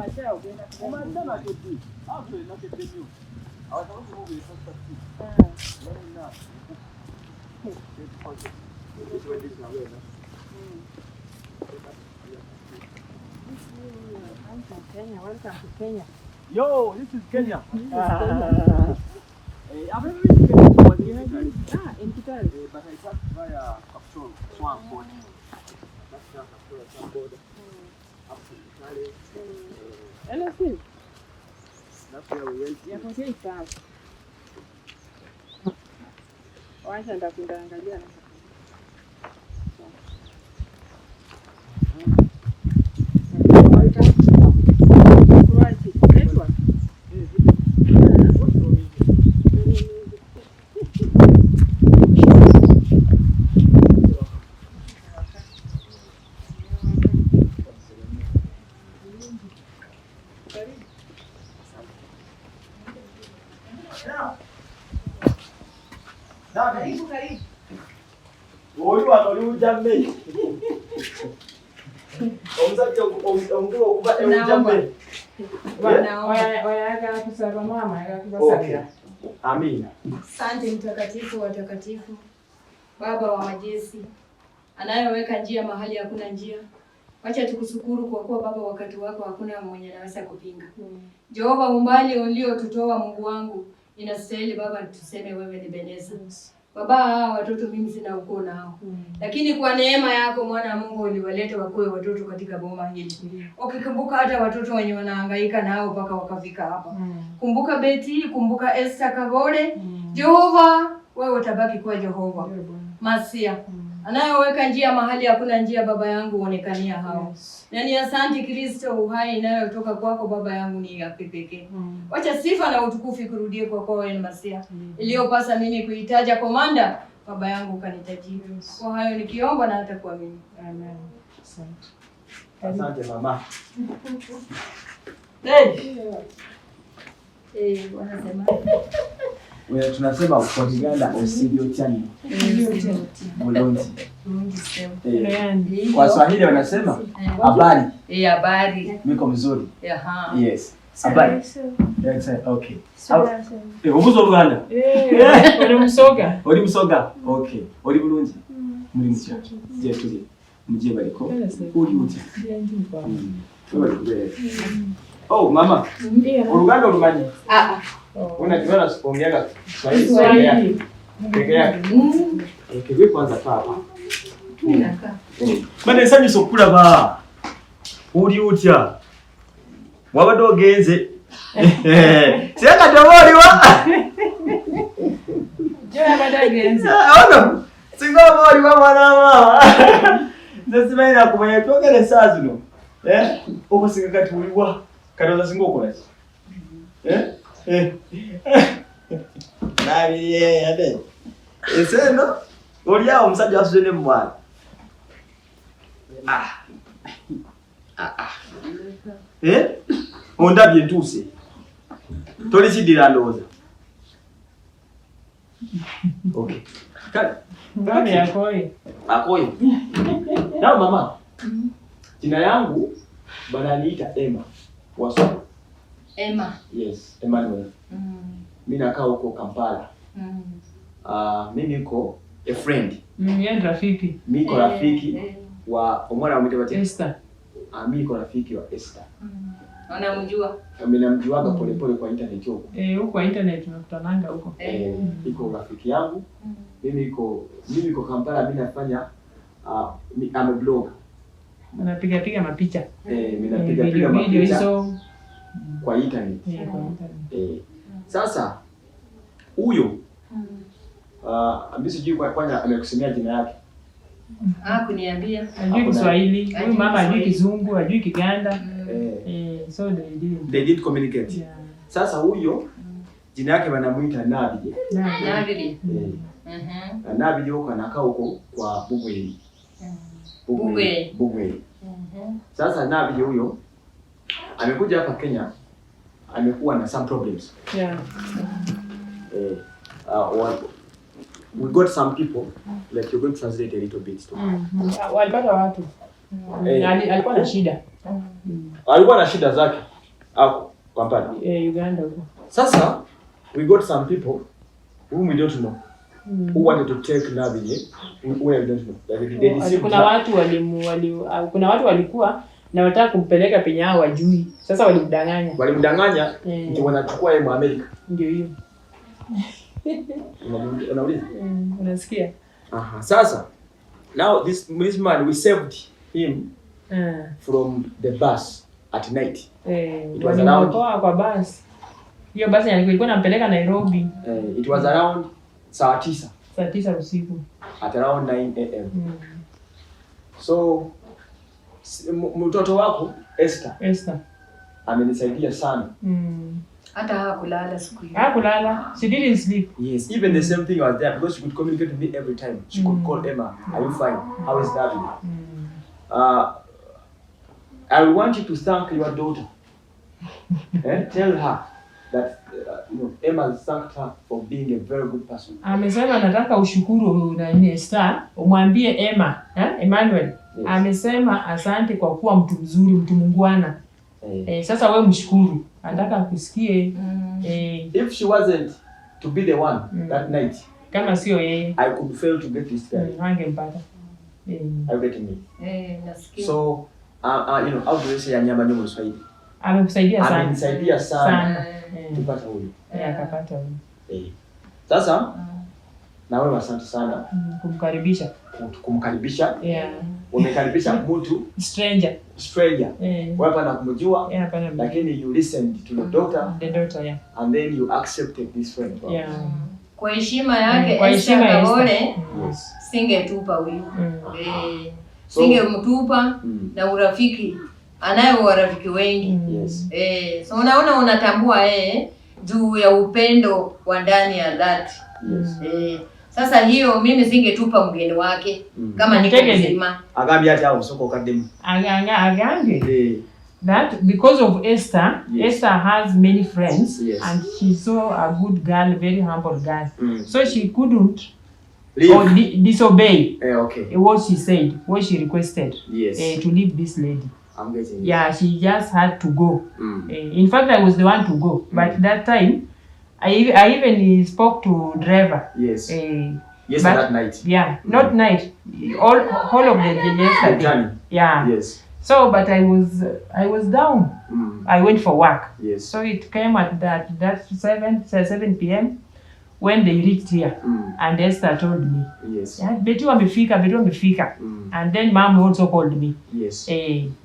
Welcome to Kenya. Yo, this is Kenya. I've never been to Kenya before. In Kitale. But I passed via Capsule Swamp border. That's the Capsule Swamp border. Up to Kitale. LSD. That's where we went. Ya kwa sawa. Wacha ndakuangalia. Amina. Asante mtakatifu wa takatifu, Baba wa majeshi, anayeweka njia mahali hakuna njia. Wacha tukushukuru kwa kuwa Baba, wakati wako hakuna mwenye anaweza kupinga. Jehova, umbali uliotutoa Mungu wangu, inastahili Baba tuseme wewe ni Beneza. Baba, watoto mimi sina ukoo nao. Lakini kwa neema yako mwana Mungu uliwaleta wakoe watoto katika boma hili. Ukikumbuka hata watoto wenye wanahangaika nao mpaka wakafika hapa. Kumbuka Betty, kumbuka Esther Kavole. Jehova, wewe utabaki kwa Jehova. Masia. Anayeweka njia mahali hakuna njia, Baba yangu uonekania hao. Na ni asante Kristo, uhai inayotoka kwako Baba yangu ni ya pekee. Wacha sifa na utukufu kurudie kwa wewe ni Masia. Iliyopasa mimi kuitaja komanda, Baba yangu kanitajia. Kwa hayo nikiomba na hata kuamini. Amen. Asante. Asante mama. Wanasema. Wewe tunasema kwa Uganda usivyo chani. Bulonzi. Kwa Swahili wanasema habari. Habari. Miko mzuri. Yes. Habari. Yes, okay. Ubuzo Uganda. Oli musoga. Okay. Oli bulungi. Muri mutya. Je tuli. Muje bariko. Uli mutya. Oh mama. Uganda urumanyi. Unajiona sipongeaga Swahili. Peke yake. Kiwe kwanza papa. Bane sanyi sokula ba. Uli utya. Wabadde ogenze. Siyaka toboli wa. Jya badagenze. Ono. Singa boli wa mwana mama. Nasimaina kumanya twogere sazino. Okusinga kati uliwa. Kadoza singa okola ki? Nabirye ade. Eseno olya omusajja asuzene mwana. Ondabye ntuse. Toli kidira ndoza. Okay. Kale. Baba yakoye. Akoye. Na mama. Jina yangu bananiita Emma. Waso. Emma. Yes, Emmanuel. Mimi nakaa huko Kampala. Mimi niko a friend. Yeye rafiki. Mimi niko rafiki wa omwana wa mtebati Esther. Mimi niko rafiki wa Esther. Unamjua? Mimi namjuaga pole pole kwa internet huko. Huko kwa internet tunakutananga huko. Iko rafiki yangu. Mimi niko Kampala, mimi nafanya I'm a blogger. Unapiga mapicha. Mimi napiga video hizo kwa internet. Sasa huyo ambisi sijui kwanza amekusemea jina yake. Kuniambia. Hajui Kiswahili. Huyu mama hajui Kizungu, hajui Kiganda. So they didn't communicate. Yeah. Sasa huyo jina yake wanamuita Nabirye. Nabirye. Nabirye huko anakaa huko kwa Bugweli. Bugweli. Sasa Nabirye huyo amekuja hapa Kenya, amekuwa na some problems. Yeah. We got some people, like you're going to translate a little bit. Walipata watu. Alikuwa na shida. Alikuwa na shida zake. Kampala. Uganda. Sasa we got some people whom we don't know who wanted to take Nabirye who we don't know. Kuna watu walikuwa na wataka kumpeleka penye hao wajui. Sasa walimdanganya. Ndio wanachukua yeye Amerika. Ndio hiyo. Unauliza? Unasikia? Sasa now this man we saved him from the bus at night. It was around kwa bus. Hiyo basi ilikuwa inampeleka Nairobi. It was around saa 9. Saa 9 usiku. At around 9 a.m. So mtoto wako Esther amenisaidia sana. Hata hakulala siku hiyo. Hakulala. She didn't sleep. Yes, even the same thing was there because she could communicate with me every time. She could call Emma, are you fine? How is David? I want you to thank your daughter. Tell her that Emma thanked her for being a very good person. Amesema nataka ushukuru na Esther, umwambie Emma, Emmanuel. Yes. Amesema asante kwa kuwa mtu mzuri, mtu mungwana. Sasa wewe mshukuru. Anataka akusikie. If she wasn't to be the one that night, kama sio yeye, I could fail to get this guy. Angempata. Are you getting me? Nasikia. So, how do you say nyama nyama Kiswahili? Amekusaidia sana. Amenisaidia sana. Tupata huyu. Akapata huyu. Sasa na wewe asante sana kumkaribisha. Umekaribisha mtu stranger. Wewe hapana kumjua, lakini you listened to the daughter, and then you accepted this friend. Kwa heshima yake Esther Kabore, singetupa huyu. Singemtupa na urafiki. Anayo warafiki wengi. So unaona unatambua juu ya upendo wa ndani ya dhati. Sasa hiyo mimi singetupa mgeni wake kama niko mzima. Agambi hata usoko kademu. Agambi. That because of Esther, Esther has many friends and she's so a good girl, very humble girl. So she couldn't disobey what she said, what she requested to leave this lady. I'm getting it. Yeah, she just had to go. In fact, I was the one to go. But that time, I even spoke to driver. Yes. That night. Yeah, not night. All of the yesterday. Yeah. Yes. So, but I was down. I went for work. Yes. So it came at that 7 p.m. when they reached here, and Esther told me, Betu amefika. And then mom also called me. Yes.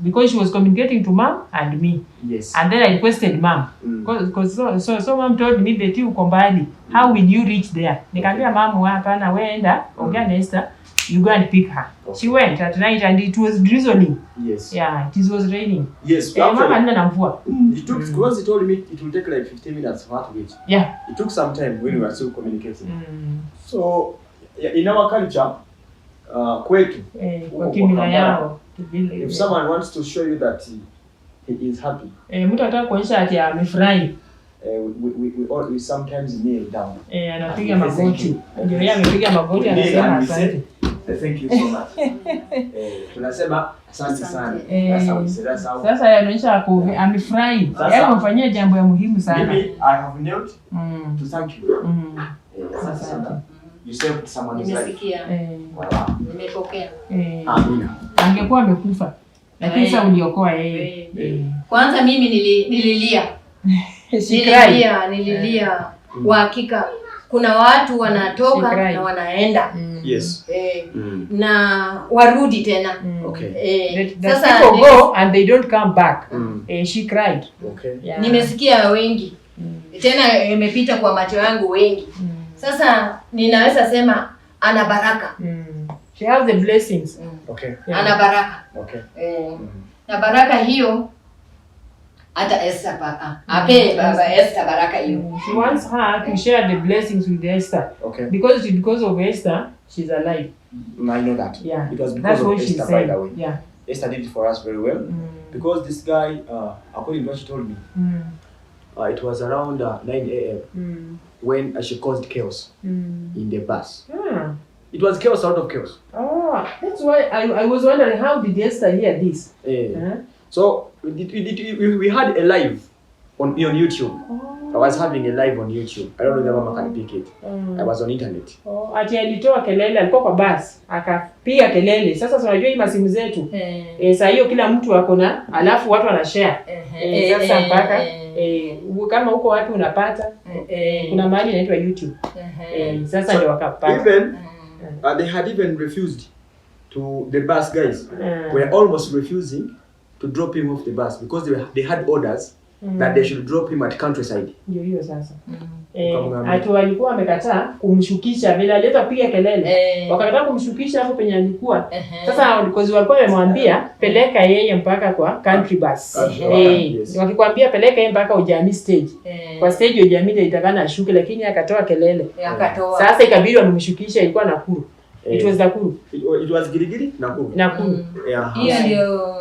Because she was communicating to mom and me. Yes. And then I requested mom. Because so mom told me, Betu uko mbali. How will you reach there? Nikamwambia mom, hapana weenda, ongea na Esther, you go and pick her. She went at night and it was drizzling. Yes. Yeah, it was raining. Yes. Mama anda na mvua. It took, because he told me it will take like 15 minutes for her to reach. Yeah. It took some time when we were still communicating. So, in our culture, kwetu, kwa kimila yao, if someone wants to show you that he is happy, mtu anataka kuonyesha ati amefurahi, we sometimes kneel down. Anapiga magoti. Ndio yeye amepiga magoti anasema asante. Thank you so much. Tunasema asante sana. Sasa yanaonyesha amefurahi. Yeye amefanyia jambo ya muhimu sana. Mimi I have knelt to thank you. Asante sana. You saved someone's life. Nimesikia. Nimepokea. Amina. Angekuwa amekufa. Lakini sasa uliokoa yeye. Kwanza mimi nililia. Nililia. Kwa hakika kuna watu wanatoka na wanaenda. Yes. Na warudi tena. Okay. Sasa people go and they don't come back. She cried. Okay. Yeah. Nimesikia wengi. Tena imepita kwa macho yangu wengi. Sasa ninaweza sema ana baraka. She has the blessings. Okay. Yeah. Ana baraka. Okay. Na baraka hiyo hata Esther ape baba Esther baraka hiyo. She wants her to share the blessings with Esther. Okay. Because of Esther, she's alive. I know that. Yeah. It was because of Esther, by the way. Yeah. Esther did it for us very well. Because this guy, according to what she told me, it was around 9 a.m. When she caused chaos in the bus. It was chaos out of chaos. Oh, that's why I was wondering how did Esther hear this? So we had a live on YouTube. I was having a live on YouTube. I don't know if mama can pick it. I was on internet. Ati alitoa kelele, alikuwa kwa bus, akapiga kelele. Sasa unajua hii masimu zetu. Sasa hiyo kila mtu ako na, alafu watu wanashare. Sasa mpaka kama huko wapi unapata, kuna mahali inaitwa YouTube. Sasa ndio wakapata. Even they had even refused to the bus guys. Were almost refusing to drop him off the bus because they had orders that they should drop him at countryside. Ndio hiyo sasa. Atu walikuwa wamekataa kumshukisha vile alileta kupiga kelele. Wakakataa kumshukisha hapo penye alikuwa. Sasa because walikuwa wamemwambia peleka yeye mpaka kwa country bus. Wakikwambia peleka yeye mpaka Ujami stage. Kwa stage Ujami ndio itakana ashuke, lakini akatoa kelele. Sasa ikabidi wamemshukisha, ilikuwa Nakuru. It was Nakuru. It was Girigiri Nakuru. Hiyo ndio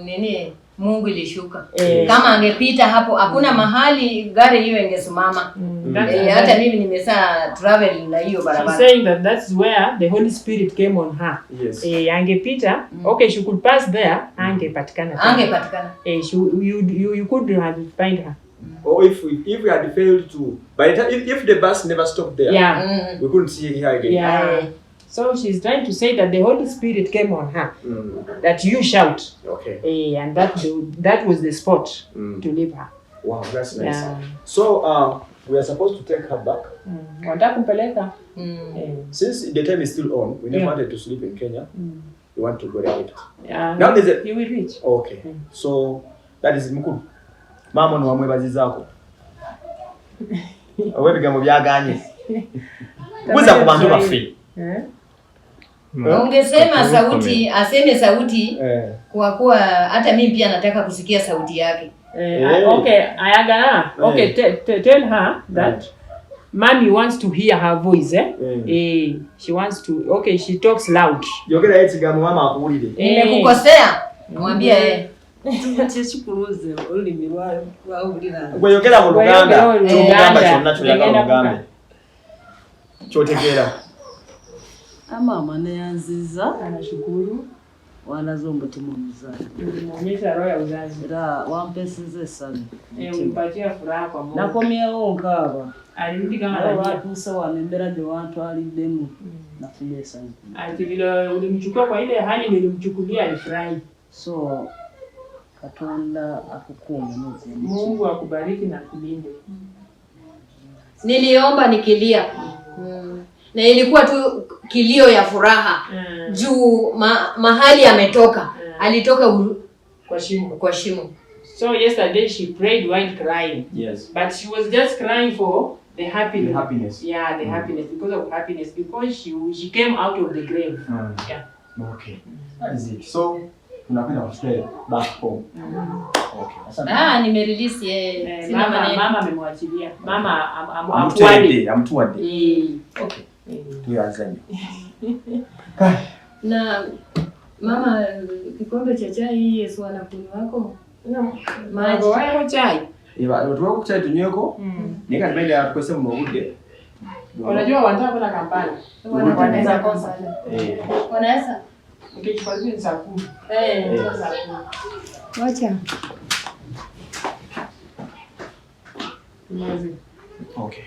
nini Mungu ilishuka. Kama angepita hapo hakuna mahali gari hiyo ingesimama. Hata mimi nimesaa travel na hiyo barabara. She's saying that that's where the Holy Spirit came on her. Yes. Angepita, okay, she could pass there, angepatikana. You could have find her. Or if we had failed to, by the time if the bus never stopped there, we couldn't see her again. So she's trying to say that the Holy Spirit came on her, that you shout, and that was the spot to leave her. Wow, that's nice. So we are supposed to take her back. Since the time is still on, we never wanted to sleep in Kenya. We want to go direct. Now you will reach. Okay. So that is Mukuru. Mama no amwebazi zako. Wewe bigambo byaganye. Kuza kubantu bafi. Ungesema sauti, aseme sauti kwa kuwa hata mimi pia nataka kusikia sauti yake. Okay, ayagana. Okay, tell her that mommy wants to hear her voice. She wants to. Okay, she talks loud. Yogera yetigamu mama akuulire. Nimekukosea. Mwambie Chikuruze olimi lwa ulira. Gwe yogera mu Luganda. Luganda kyonna kyolaga mu Luganda. Chotegera. Mama neyanziza anashukuru wanazo umutima mzuri. Muonyesha roho ya uzazi. Ila wampesize sana. Umpatia furaha kwa Mungu. Nakomyewo nkaba. Alirudi kama watu sawa nembera de watu alidemu. Nafuye sana. Ati vile ulimchukua kwa ile hali nilimchukulia alifurahi. So Katonda akukume mzee. Mungu akubariki na kulinde. Niliomba nikilia. Na ilikuwa tu kilio ya furaha. Juu mahali ametoka. Alitoka kwa shimo. So yesterday she prayed while crying. Yes. But she was just crying for the happiness. The happiness. Yeah, the happiness, because of happiness, because she came out of the grave. Yeah. Okay. That is it. So tunapenda kustraight back home. Okay. Nimerelease sina maneno. Mama amemwachilia. Mama amtuade. Okay. Tuanze. Na mama kikombe cha chai Yesu anakunywa wako? Maji wako chai. Tuwako chai tunyweko. Nika nipenda kwese mmogude. Unajua wanataka kwenda Kampala. Wanaweza kosa. Wanaweza. Ukichukua saa 10. Wacha. Okay.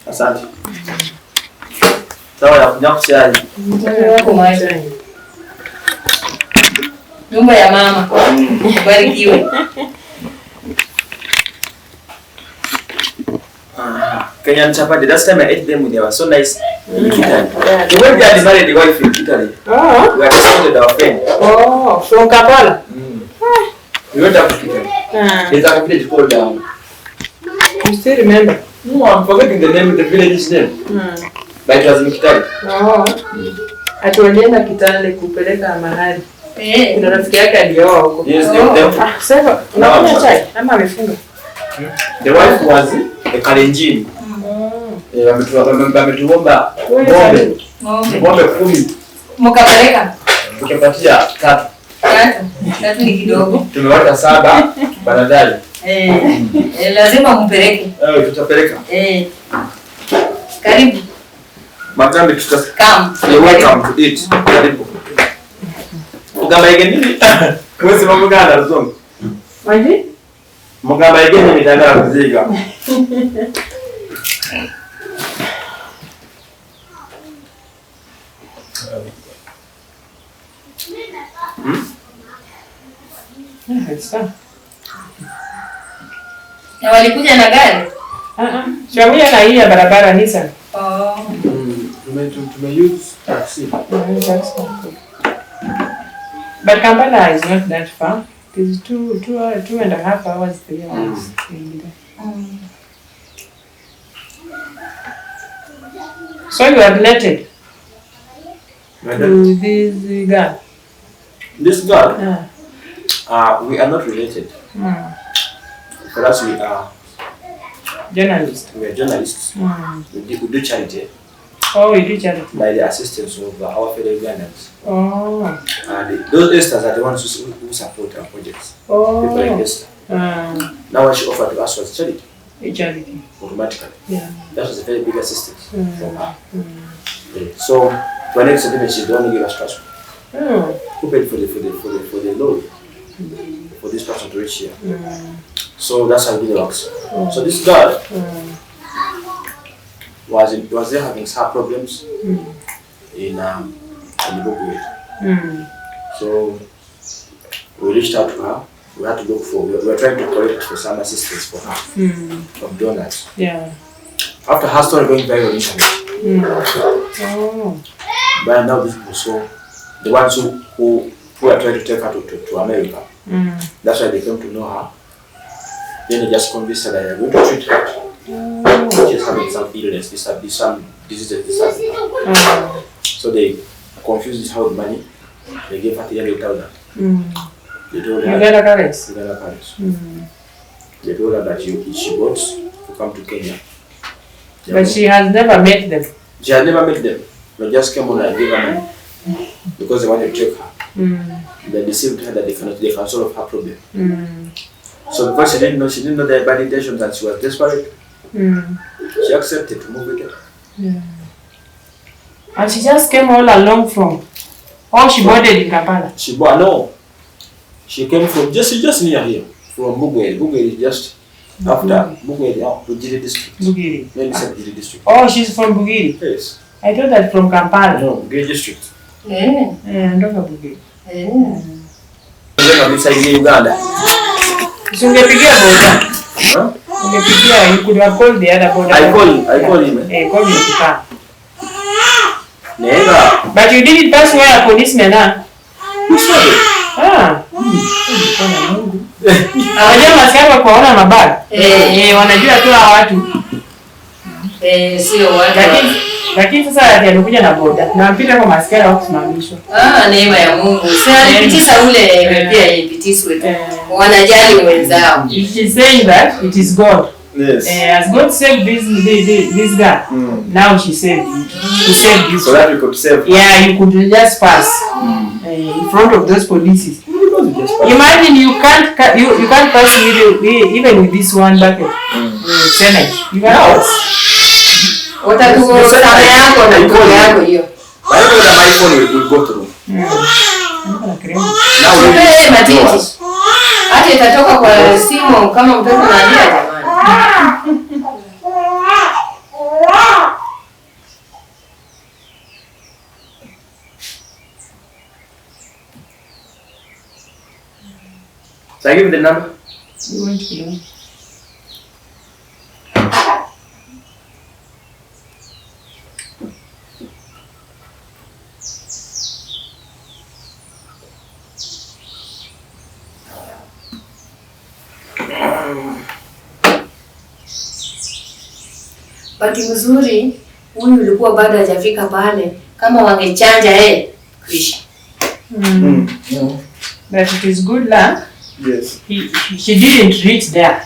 Asante. Sawa ya kunywa chai. Wako maji. Nyumba ya mama. Barikiwe. Kenyan chapati. Last time I ate them, they were so nice. The way we had married the wife in Italy. We had visited our friend. From Kampala. We went up to Italy. There's a village called You still remember? No, I'm forgetting the name of the village's name. But it was in Kitale. Atuendea Kitale kupeleka mahali. Kuna rafiki yake alioa huko. Yes, Sasa unakunywa chai ama amefunga? The wife was a Kalenjin. Wametuomba ng'ombe 10. Mkapeleka? Tukapatia 3. 3 ni kidogo. Tumewata 7 baadaye. Lazima mpeleke. Tutapeleka. Karibu. Magambe Come. You're welcome to eat. Karibu. Ugamba yake nini? Wewe mambo gani unazonga? Maji? Mugamba yegene mitandao kuziga. Na walikuja na gari? Shamuya na hii ya barabara Nissan. Tume use taxi. But Kampala is not that far. It is 2.5 hours, 3 hours. So you are related to this girl? This girl? We are not related. For us, we are journalists. We are journalists. We do charity. Oh, we do charity. By the assistance of our fellow Ugandans. Oh. And those Esters are the ones who support our projects. Oh. People like Esther. Now what she offered to us was charity. A charity. Automatically. Yeah. That was a very big assistance from her. Yeah. So when next time she don't give us transport. Who paid for the load for this person to reach here? So that's how it really works. So this girl was there having some problems in the book. So we reached out to her. We had to look for. We were trying to collect for some assistance for her from donors. Yeah. After her story going viral on internet. But now these people, so the ones who are trying to take her to America. That's why they came to know her. Then they just convinced her that they're going to treat her. She's having some illness, some diseases, So they confused her with money. They gave her 300,000. They told her They told her that she bought to come to Kenya. But she has never met them. She has never met them. They just came on and gave her money because they wanted to take her. They deceived her that they can solve her problem. So because she didn't know their bad intentions and she was desperate, she accepted to move with them. Yeah. And she just came all along from. Oh, she boarded in Kampala. She came from just near here, from Bugweri. Bugweri is just after Bugweri, Bugiri district. Bugiri district. Oh, she's from Bugiri. Yes. I thought that from Kampala. No, Bugiri district. Yeah, I don't know Bugiri. Uganda. So ungepigia boda. Ungepigia, you could have called the other boda. I call him. Call him to come. Never. But you didn't pass where a policeman are. Who saw it? Hawajua maskari kuona mabaya. Wanajua tu hawa watu. Sio watu. Lakini sasa alikuja na boda. Na mpita kwa maskari wa kusimamishwa. Neema ya Mungu. Sasa alipitisha ule pia ipitiswe tu. Wanajali wenzao. She's saying that it is God. Yes. As God saved this guy, now she saved you. She saved you. So that you could save. Yeah, you could just pass in front of those polices. Imagine you can't pass even with this one bucket. Senate. You can pass. What are you going to do? I know that my phone will go through. Now hata itatoka kwa simu kama mtoto analia jamani. So I give you the number. You want to know? Bahati mzuri huyu ulikuwa bado hajafika pale, kama wangechanja kwisha. But it is good luck. Yes. She didn't reach there.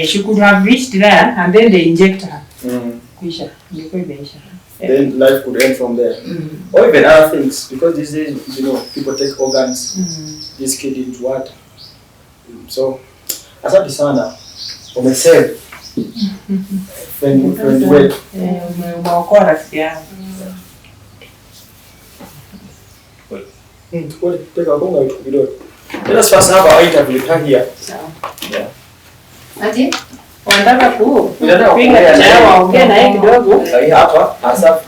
She could have reached there and then they inject her. Kwisha. Then life could end from there. Or even other things, because these days, people take organs, this kid into water. So, asante sana. Umesave. Umeokoa rafiki yangu. Let us first have our interview here. Yeah. Ati? Wanataka Unataka pinga kuongea chao waongee naye kidogo. Hapa hasa